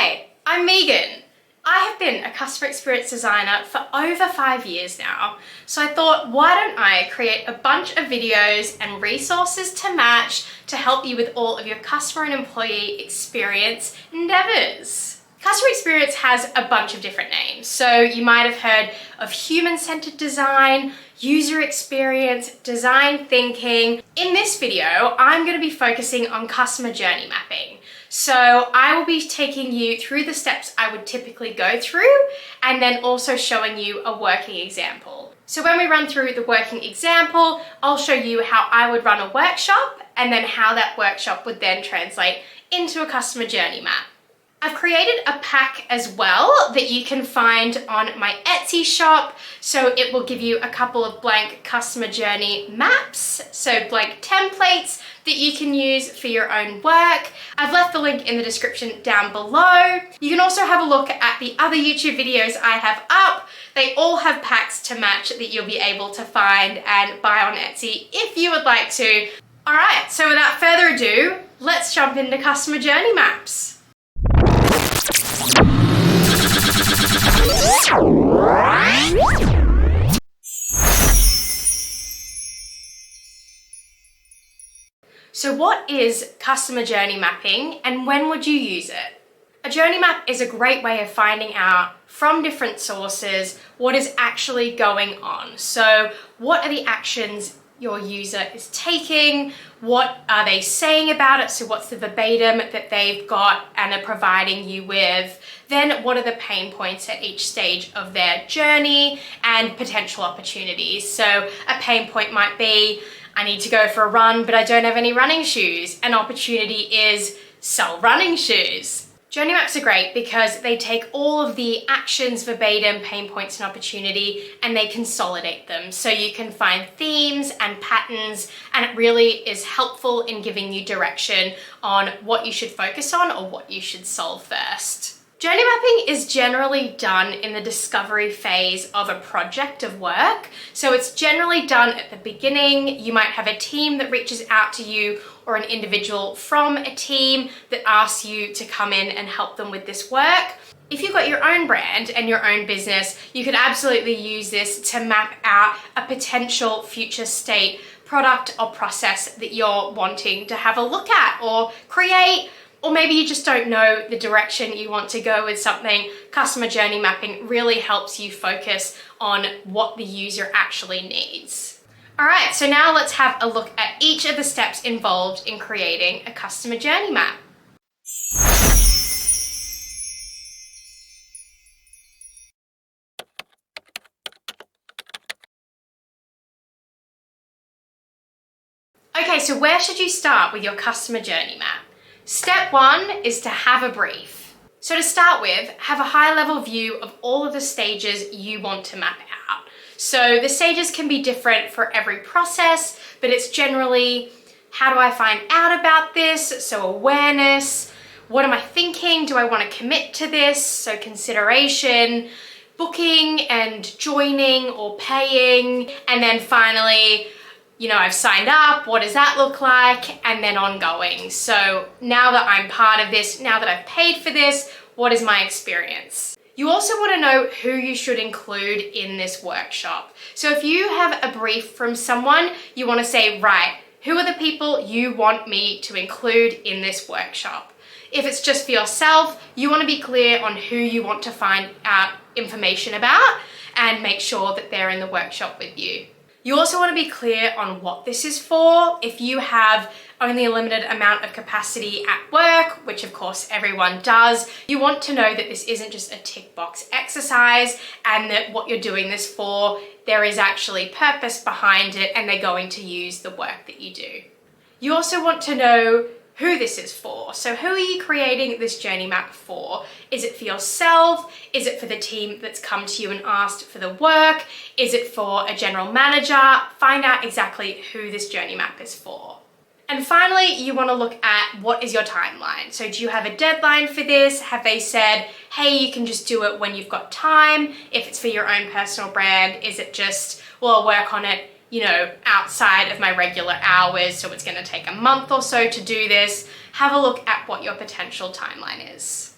Hi, I'm Megan. I have been a customer experience designer for over 5 years now, so I thought, why don't I create a bunch of videos and resources to match to help you with all of your customer and employee experience endeavors. Customer experience has a bunch of different names, so you might have heard of human-centered design, user experience, design thinking. In this video, I'm going to be focusing on customer journey mapping. So I will be taking you through the steps I would typically go through and then also showing you a working example. So when we run through the working example, I'll show you how I would run a workshop and then how that workshop would then translate into a customer journey map. I've created a pack as well that you can find on my Etsy shop. So it will give you a couple of blank customer journey maps, so blank templates that you can use for your own work. I've left the link in the description down below. You can also have a look at the other YouTube videos I have up. They all have packs to match that you'll be able to find and buy on Etsy if you would like to. All right, so without further ado, let's jump into customer journey maps. So what is customer journey mapping and when would you use it? A journey map is a great way of finding out from different sources what is actually going on. So what are the actions your user is taking? What are they saying about it? So what's the verbatim that they've got and are providing you with? Then what are the pain points at each stage of their journey and potential opportunities? So a pain point might be, I need to go for a run, but I don't have any running shoes. An opportunity is sell running shoes. Journey maps are great because they take all of the actions, verbatim, pain points, and opportunity, and they consolidate them. So you can find themes and patterns, and it really is helpful in giving you direction on what you should focus on or what you should solve first. Journey mapping is generally done in the discovery phase of a project of work. So it's generally done at the beginning. You might have a team that reaches out to you or an individual from a team that asks you to come in and help them with this work. If you've got your own brand and your own business, you could absolutely use this to map out a potential future state product or process that you're wanting to have a look at or create. Or maybe you just don't know the direction you want to go with something. Customer journey mapping really helps you focus on what the user actually needs. All right, so now let's have a look at each of the steps involved in creating a customer journey map. Okay, so where should you start with your customer journey map? Step one is to have a brief. So to start with, have a high-level view of all of the stages you want to map out. So the stages can be different for every process, but it's generally, how do I find out about this? So awareness, what am I thinking? Do I want to commit to this? So consideration, booking and joining or paying, and then finally, I've signed up, what does that look like? And then ongoing. So now that I'm part of this, now that I've paid for this, what is my experience? You also want to know who you should include in this workshop. So if you have a brief from someone, you want to say, right, who are the people you want me to include in this workshop? If it's just for yourself, you want to be clear on who you want to find out information about and make sure that they're in the workshop with you. You also want to be clear on what this is for. If you have only a limited amount of capacity at work, which of course everyone does, you want to know that this isn't just a tick box exercise and that what you're doing this for, there is actually purpose behind it and they're going to use the work that you do. You also want to know who this is for. So who are you creating this journey map for? Is it for yourself? Is it for the team that's come to you and asked for the work? Is it for a general manager? Find out exactly who this journey map is for. And finally, you want to look at what is your timeline. So do you have a deadline for this? Have they said, hey, you can just do it when you've got time? If it's for your own personal brand, is it just, well, I'll work on it outside of my regular hours, so it's going to take a month or so to do this? Have a look at what your potential timeline is.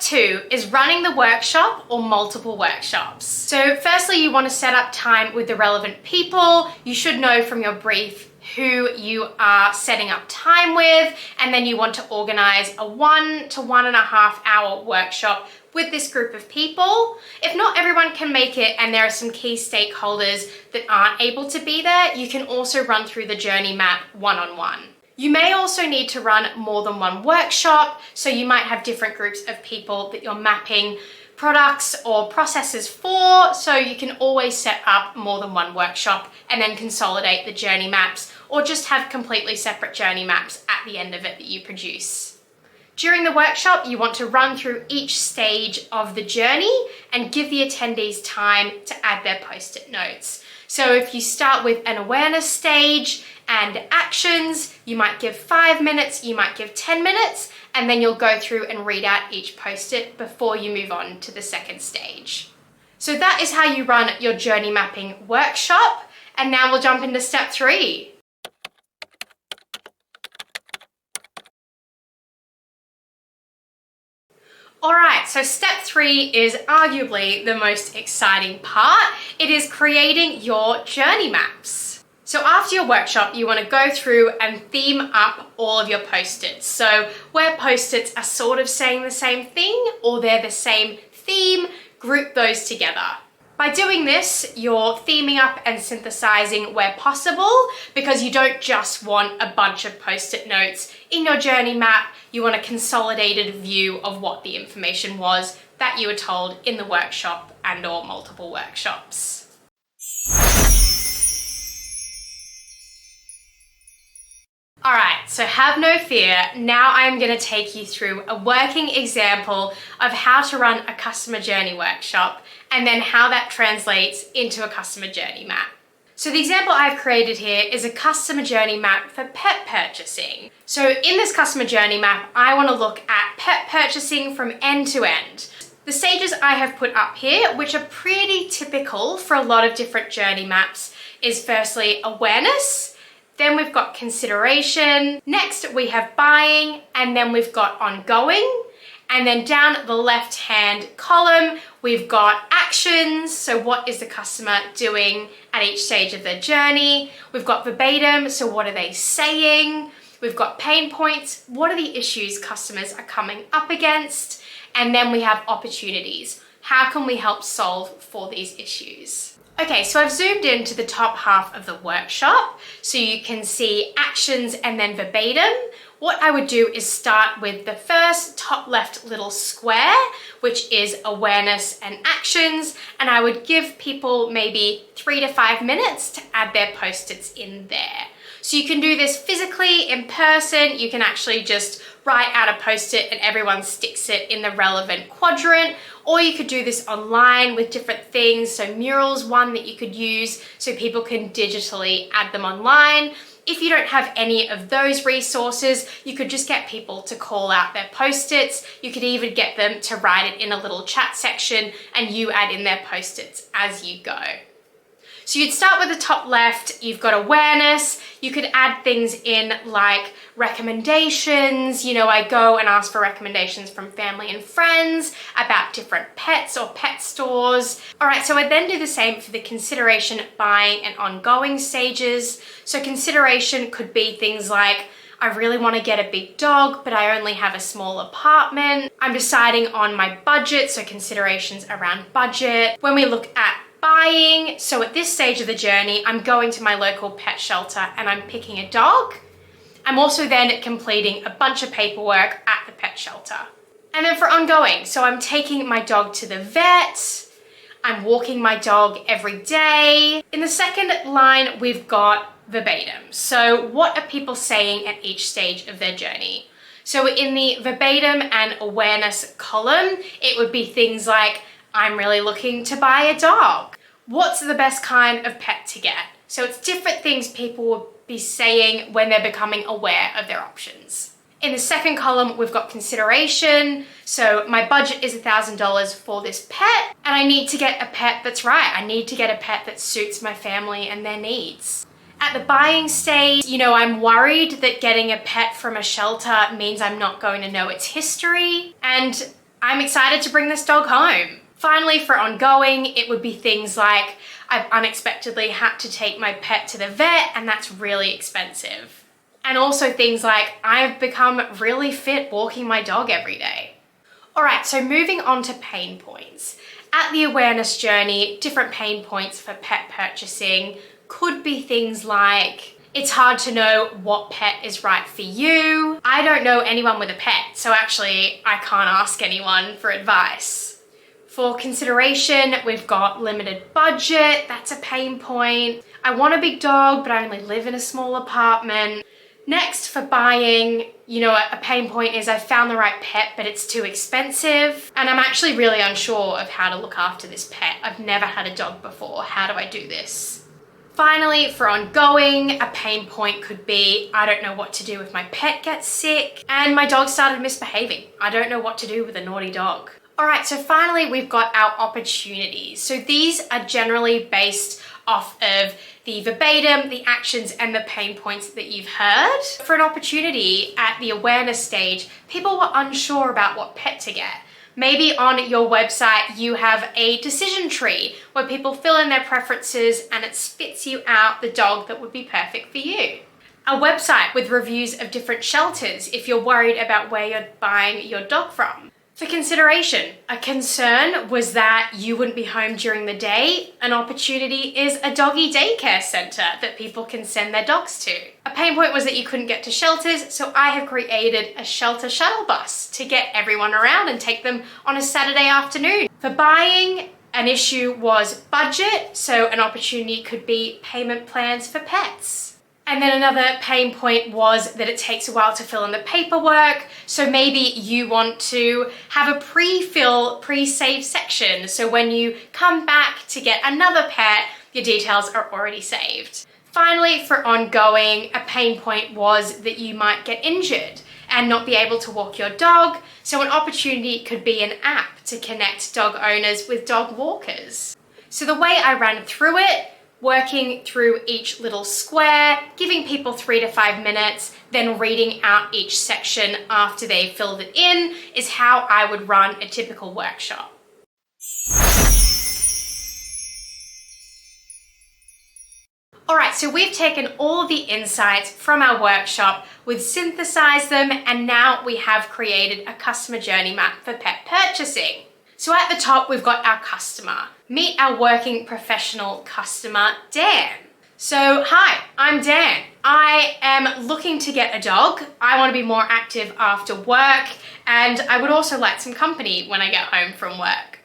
Step 2 is running the workshop or multiple workshops. So firstly, you want to set up time with the relevant people. You should know from your brief who you are setting up time with, and then you want to organize a 1 to 1.5 hour workshop with this group of people. If not everyone can make it and there are some key stakeholders that aren't able to be there, you can also run through the journey map one-on-one. You may also need to run more than one workshop, so you might have different groups of people that you're mapping products or processes for, so you can always set up more than one workshop and then consolidate the journey maps, or just have completely separate journey maps at the end of it that you produce. During the workshop, you want to run through each stage of the journey and give the attendees time to add their post-it notes. So if you start with an awareness stage and actions, you might give 5 minutes, you might give 10 minutes, and then you'll go through and read out each post-it before you move on to the second stage. So that is how you run your journey mapping workshop. And now we'll jump into step 3. All right, so step 3 is arguably the most exciting part. It is creating your journey maps. So after your workshop, you want to go through and theme up all of your post-its. So where post-its are sort of saying the same thing or they're the same theme, group those together. By doing this, you're theming up and synthesizing where possible, because you don't just want a bunch of post-it notes in your journey map. You want a consolidated view of what the information was that you were told in the workshop and or multiple workshops. All right, so have no fear. Now I'm going to take you through a working example of how to run a customer journey workshop and then how that translates into a customer journey map. So the example I've created here is a customer journey map for pet purchasing. So in this customer journey map, I want to look at pet purchasing from end to end. The stages I have put up here, which are pretty typical for a lot of different journey maps, is firstly awareness. Then we've got consideration. Next, we have buying, and then we've got ongoing. And then down the left-hand column, we've got actions. So what is the customer doing at each stage of their journey? We've got verbatim. So what are they saying? We've got pain points. What are the issues customers are coming up against? And then we have opportunities. How can we help solve for these issues? Okay, so I've zoomed into the top half of the workshop so you can see actions and then verbatim. What I would do is start with the first top left little square, which is awareness and actions, and I would give people maybe 3 to 5 minutes to add their post-its in there. So you can do this physically in person. You can actually just write out a post-it and everyone sticks it in the relevant quadrant, or you could do this online with different things. So Mural's one that you could use so people can digitally add them online. If you don't have any of those resources, you could just get people to call out their post-its. You could even get them to write it in a little chat section and you add in their post-its as you go. So you'd start with the top left, you've got awareness. You could add things in like recommendations. You know, I go and ask for recommendations from family and friends about different pets or pet stores. All right, so I then do the same for the consideration, buying, and ongoing stages. So consideration could be things like, I really want to get a big dog, but I only have a small apartment. I'm deciding on my budget, so considerations around budget. When we look at buying, so at this stage of the journey, I'm going to my local pet shelter and I'm picking a dog. I'm also then completing a bunch of paperwork at the pet shelter. And then for ongoing, so I'm taking my dog to the vet, I'm walking my dog every day. In the second line, we've got verbatim. So what are people saying at each stage of their journey? So in the verbatim and awareness column, it would be things like, I'm really looking to buy a dog. What's the best kind of pet to get? So it's different things people will be saying when they're becoming aware of their options. In the second column, we've got consideration. So my budget is $1,000 for this pet, and I need to get a pet that's right. I need to get a pet that suits my family and their needs. At the buying stage, you know, I'm worried that getting a pet from a shelter means I'm not going to know its history. And I'm excited to bring this dog home. Finally, for ongoing, it would be things like I've unexpectedly had to take my pet to the vet and that's really expensive. And also things like I've become really fit walking my dog every day. All right, so moving on to pain points. At the awareness journey, different pain points for pet purchasing could be things like it's hard to know what pet is right for you. I don't know anyone with a pet, so actually I can't ask anyone for advice. For consideration, we've got limited budget, that's a pain point. I want a big dog, but I only live in a small apartment. Next, for buying, a pain point is I found the right pet, but it's too expensive. And I'm actually really unsure of how to look after this pet. I've never had a dog before. How do I do this? Finally, for ongoing, a pain point could be I don't know what to do if my pet gets sick and my dog started misbehaving. I don't know what to do with a naughty dog. All right, so finally we've got our opportunities. So these are generally based off of the verbatim, the actions, and the pain points that you've heard. For an opportunity at the awareness stage, people were unsure about what pet to get. Maybe on your website, you have a decision tree where people fill in their preferences and it spits you out the dog that would be perfect for you. A website with reviews of different shelters if you're worried about where you're buying your dog from. For consideration, a concern was that you wouldn't be home during the day. An opportunity is a doggy daycare center that people can send their dogs to. A pain point was that you couldn't get to shelters, so I have created a shelter shuttle bus to get everyone around and take them on a Saturday afternoon. For buying, an issue was budget, so an opportunity could be payment plans for pets. And then another pain point was that it takes a while to fill in the paperwork. So maybe you want to have a pre-fill, pre-save section. So when you come back to get another pet, your details are already saved. Finally, for ongoing, a pain point was that you might get injured and not be able to walk your dog. So an opportunity could be an app to connect dog owners with dog walkers. So the way I ran through it, working through each little square, giving people 3 to 5 minutes, then reading out each section after they've filled it in is how I would run a typical workshop. All right, so we've taken all of the insights from our workshop, we've synthesized them, and now we have created a customer journey map for pet purchasing. So at the top, we've got our customer. Meet our working professional customer, Dan. So, hi, I'm Dan. I am looking to get a dog. I want to be more active after work, and I would also like some company when I get home from work.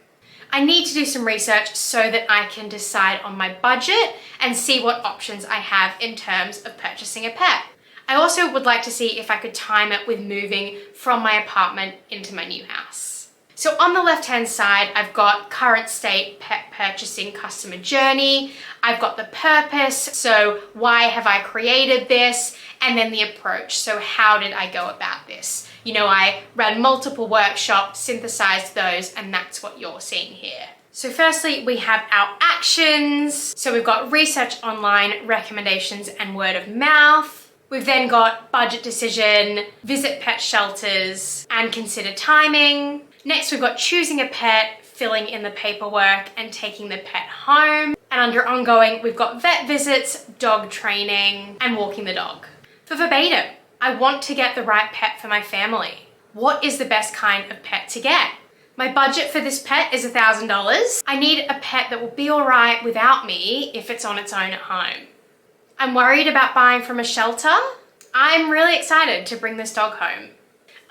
I need to do some research so that I can decide on my budget and see what options I have in terms of purchasing a pet. I also would like to see if I could time it with moving from my apartment into my new house. So on the left-hand side, I've got current state pet purchasing customer journey. I've got the purpose, so why have I created this? And then the approach, so how did I go about this? I ran multiple workshops, synthesized those, and that's what you're seeing here. So firstly, we have our actions. So we've got research online, recommendations, and word of mouth. We've then got budget decision, visit pet shelters, and consider timing. Next, we've got choosing a pet, filling in the paperwork, and taking the pet home. And under ongoing, we've got vet visits, dog training, and walking the dog. For verbatim, I want to get the right pet for my family. What is the best kind of pet to get? My budget for this pet is $1,000. I need a pet that will be all right without me if it's on its own at home. I'm worried about buying from a shelter. I'm really excited to bring this dog home.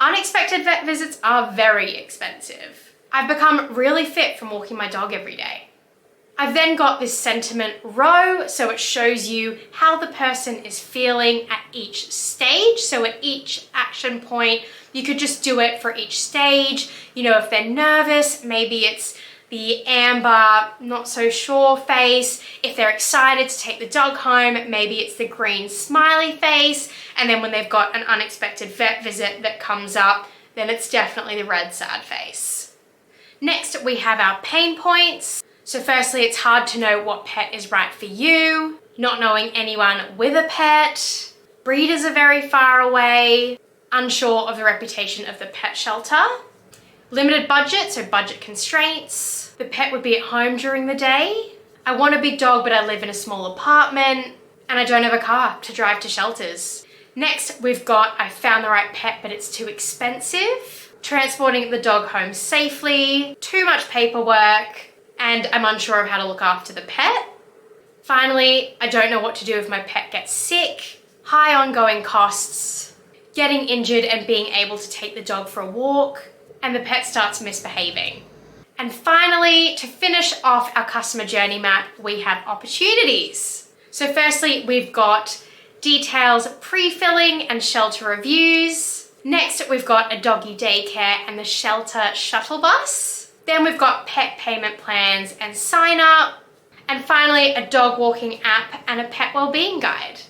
Unexpected vet visits are very expensive. I've become really fit from walking my dog every day. I've then got this sentiment row, so it shows you how the person is feeling at each stage. So at each action point, you could just do it for each stage. If they're nervous, maybe it's the amber, not so sure face. If they're excited to take the dog home, maybe it's the green smiley face. And then when they've got an unexpected vet visit that comes up, then it's definitely the red sad face. Next, we have our pain points. So firstly, it's hard to know what pet is right for you, not knowing anyone with a pet, breeders are very far away, unsure of the reputation of the pet shelter. Limited budget, so budget constraints. The pet would be at home during the day. I want a big dog, but I live in a small apartment, and I don't have a car to drive to shelters. Next, we've got, I found the right pet, but it's too expensive. Transporting the dog home safely, too much paperwork, and I'm unsure of how to look after the pet. Finally, I don't know what to do if my pet gets sick, high ongoing costs, getting injured and being able to take the dog for a walk, and the pet starts misbehaving. And finally, to finish off our customer journey map, we have opportunities. So firstly, we've got details, pre-filling and shelter reviews. Next, we've got a doggy daycare and the shelter shuttle bus. Then we've got pet payment plans and sign up. And finally, a dog walking app and a pet wellbeing guide.